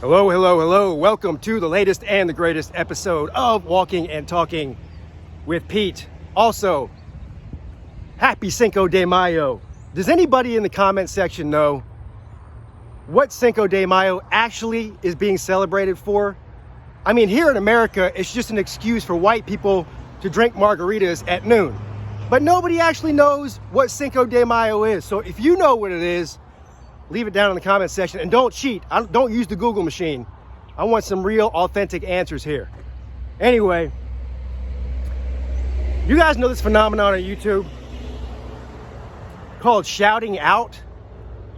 Hello, hello, hello. Welcome to the latest and the greatest episode of Walking and Talking with Pete. Also, happy Cinco de Mayo. Does anybody in the comment section know what Cinco de Mayo actually is being celebrated for? I mean, here in America, it's just an excuse for white people to drink margaritas at noon. But nobody actually knows what Cinco de Mayo is. So if you know what it is, leave it down in the comment section, and don't cheat. Don't use the Google machine. I want some real, authentic answers here. Anyway, you guys know this phenomenon on YouTube called shouting out.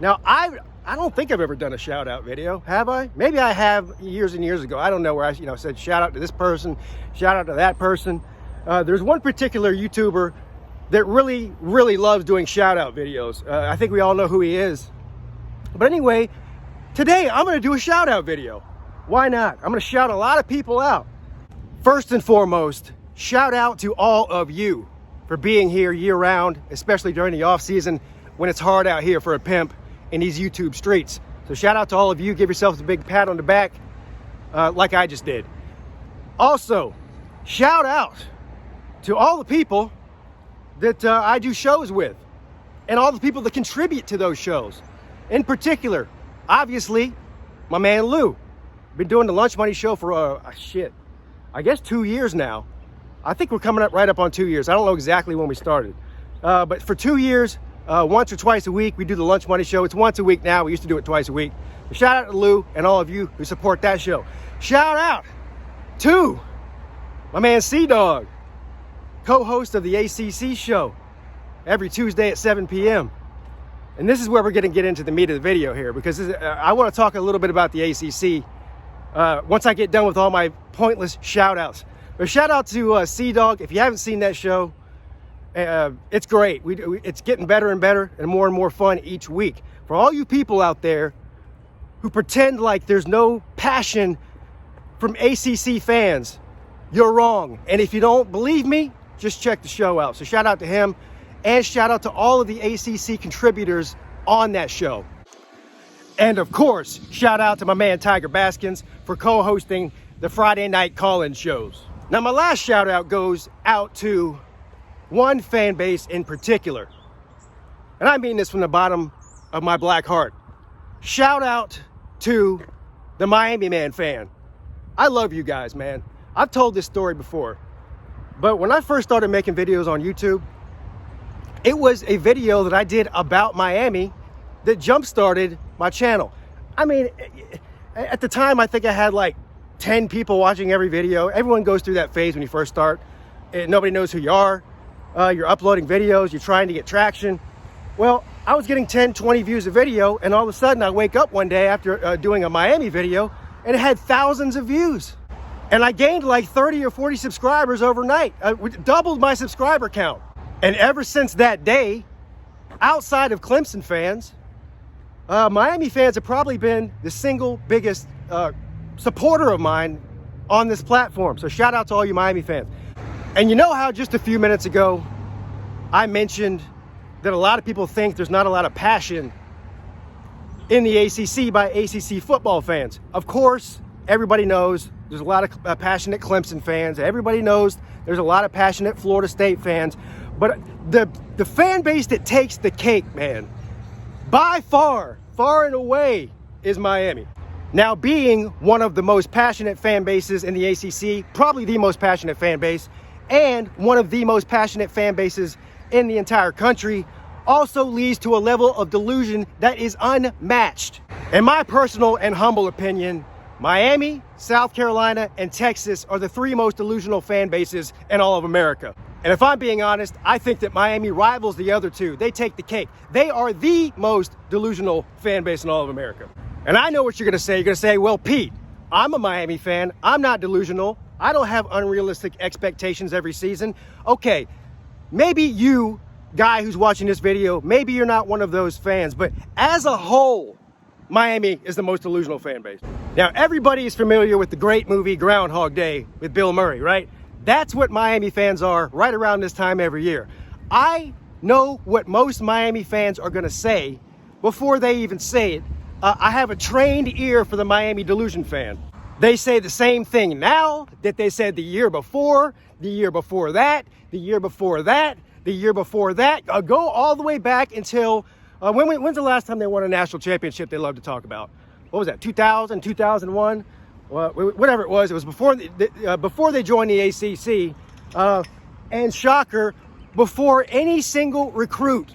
Now, I don't think I've ever done a shout out video, have I? Maybe I have years and years ago. I don't know, where I said shout out to this person, shout out to that person. There's one particular YouTuber that really, really loves doing shout out videos. I think we all know who he is. But anyway, today I'm going to do a shout out video. Why not? I'm going to shout a lot of people out. First and foremost, shout out to all of you for being here year round, especially during the off season when it's hard out here for a pimp in these YouTube streets. So shout out to all of you. Give yourselves a big pat on the back like I just did. Also, shout out to all the people that I do shows with and all the people that contribute to those shows. In particular, obviously, my man Lou. Been doing the Lunch Money Show for, I guess 2 years now. I think we're coming up right up on 2 years. I don't know exactly when we started. But for 2 years, once or twice a week, we do the Lunch Money Show. It's once a week now. We used to do it twice a week. But shout out to Lou and all of you who support that show. Shout out to my man C-Dog, co-host of the ACC show every Tuesday at 7 p.m. And this is where we're going to get into the meat of the video here, because I want to talk a little bit about the ACC once I get done with all my pointless shout outs. But shout out to C-Dog. If you haven't seen that show, it's great. It's getting better and better and more fun each week. For all you people out there who pretend like there's no passion from ACC fans, you're wrong. And if you don't believe me, just check the show out. So shout out to him. And shout out to all of the ACC contributors on that show. And of course, shout out to my man Tiger Baskins for co-hosting the Friday night call-in shows. Now, my last shout out goes out to one fan base in particular. And I mean this from the bottom of my black heart. Shout out to the Miami Man fan. I love you guys, man. I've told this story before. But when I first started making videos on YouTube, it was a video that I did about Miami that jump-started my channel. I mean, at the time, I think I had like 10 people watching every video. Everyone goes through that phase when you first start. Nobody knows who you are. You're uploading videos. You're trying to get traction. Well, I was getting 10, 20 views a video, and all of a sudden, I wake up one day after doing a Miami video, and it had thousands of views. And I gained like 30 or 40 subscribers overnight. Doubled my subscriber count. And ever since that day, outside of Clemson fans, Miami fans have probably been the single biggest supporter of mine on this platform. So shout out to all you Miami fans. And you know how just a few minutes ago, I mentioned that a lot of people think there's not a lot of passion in the ACC by ACC football fans. Of course, everybody knows there's a lot of passionate Clemson fans. Everybody knows there's a lot of passionate Florida State fans. But the fan base that takes the cake, man, by far and away, is Miami. Now, being one of the most passionate fan bases in the ACC, probably the most passionate fan base, and one of the most passionate fan bases in the entire country, also leads to a level of delusion that is unmatched. In my personal and humble opinion, Miami, South Carolina, and Texas are the three most delusional fan bases in all of America. And if I'm being honest, I think that Miami rivals the other two. They take the cake. They are the most delusional fan base in all of America. And I know what you're going to say. You're going to say, well, Pete, I'm a Miami fan. I'm not delusional. I don't have unrealistic expectations every season. Okay, maybe you, guy who's watching this video, maybe you're not one of those fans. But as a whole, Miami is the most delusional fan base. Now, everybody is familiar with the great movie Groundhog Day with Bill Murray, right? That's what Miami fans are right around this time every year. I know what most Miami fans are going to say before they even say it. I have a trained ear for the Miami Delusion fan. They say the same thing now that they said the year before, the year before that, the year before that, the year before that. Go all the way back until, when's the last time they won a national championship they love to talk about? What was that, 2000, 2001? Well, whatever it was before, before they joined the ACC. And shocker, before any single recruit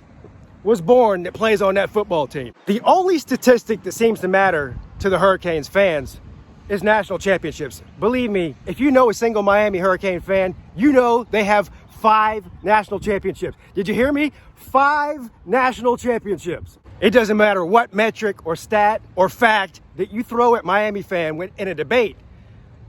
was born that plays on that football team. The only statistic that seems to matter to the Hurricanes fans is national championships. Believe me, if you know a single Miami Hurricane fan, you know they have 5 national championships. Did you hear me? 5 national championships. It doesn't matter what metric or stat or fact that you throw at Miami fan in a debate.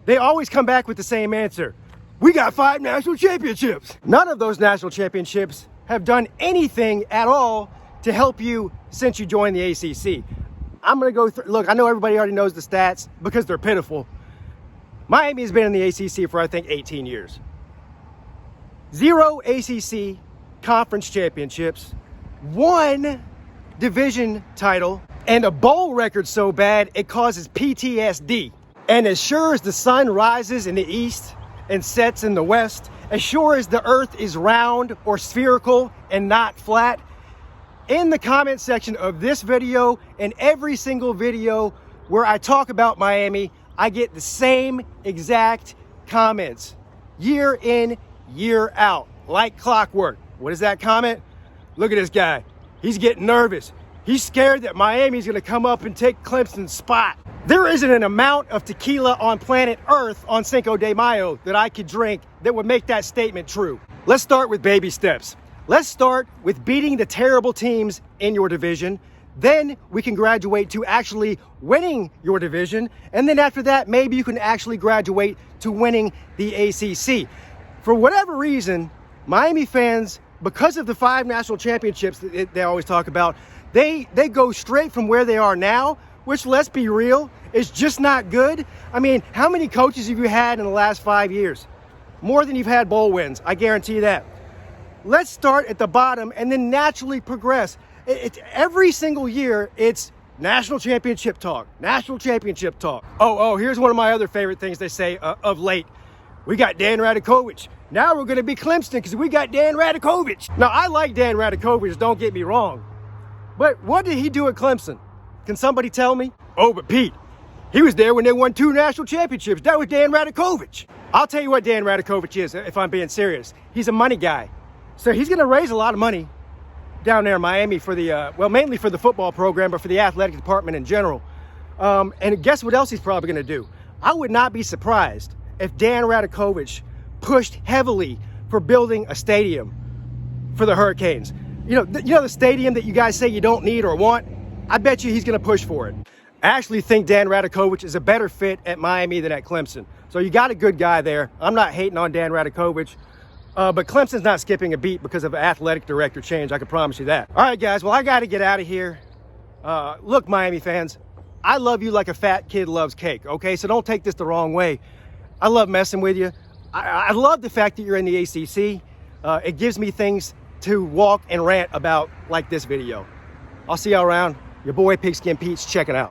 They always come back with the same answer. We got 5 national championships. None of those national championships have done anything at all to help you since you joined the ACC. I'm going to go through, look, I know everybody already knows the stats because they're pitiful. Miami has been in the ACC for, I think, 18 years. 0 ACC conference championships, 1 division title, and a bowl record so bad it causes PTSD. And as sure as the sun rises in the east and sets in the west, as sure as the earth is round or spherical and not flat, in the comment section of this video and every single video where I talk about Miami, I get the same exact comments year in, year out, like clockwork. What is that comment? Look at this guy. He's getting nervous. He's scared that Miami's going to come up and take Clemson's spot. There isn't an amount of tequila on planet Earth on Cinco de Mayo that I could drink that would make that statement true. Let's start with baby steps. Let's start with beating the terrible teams in your division. Then we can graduate to actually winning your division. And then after that, maybe you can actually graduate to winning the ACC. For whatever reason, Miami fans, because of the 5 national championships that they always talk about, they go straight from where they are now, which, let's be real, is just not good. I mean, how many coaches have you had in the last 5 years? More than you've had bowl wins, I guarantee that. Let's start at the bottom and then naturally progress. Every single year, it's national championship talk, national championship talk. Oh, here's one of my other favorite things they say of late. We got Dan Radakovich. Now we're going to be Clemson because we got Dan Radakovich. Now, I like Dan Radakovich, don't get me wrong. But what did he do at Clemson? Can somebody tell me? Oh, but Pete, he was there when they won 2 national championships. That was Dan Radakovich. I'll tell you what Dan Radakovich is, if I'm being serious. He's a money guy. So he's going to raise a lot of money down there in Miami for the, well, mainly for the football program, but for the athletic department in general. And guess what else he's probably going to do? I would not be surprised if Dan Radakovich pushed heavily for building a stadium for the Hurricanes. You know the stadium that you guys say you don't need or want? I bet you he's going to push for it. I actually think Dan Radakovich is a better fit at Miami than at Clemson. So you got a good guy there. I'm not hating on Dan Radakovich. But Clemson's not skipping a beat because of an athletic director change. I can promise you that. All right, guys. Well, I got to get out of here. Look, Miami fans, I love you like a fat kid loves cake, okay? So don't take this the wrong way. I love messing with you. I love the fact that you're in the ACC. It gives me things to walk and rant about like this video. I'll see y'all around. Your boy Pigskin Pete's checking out.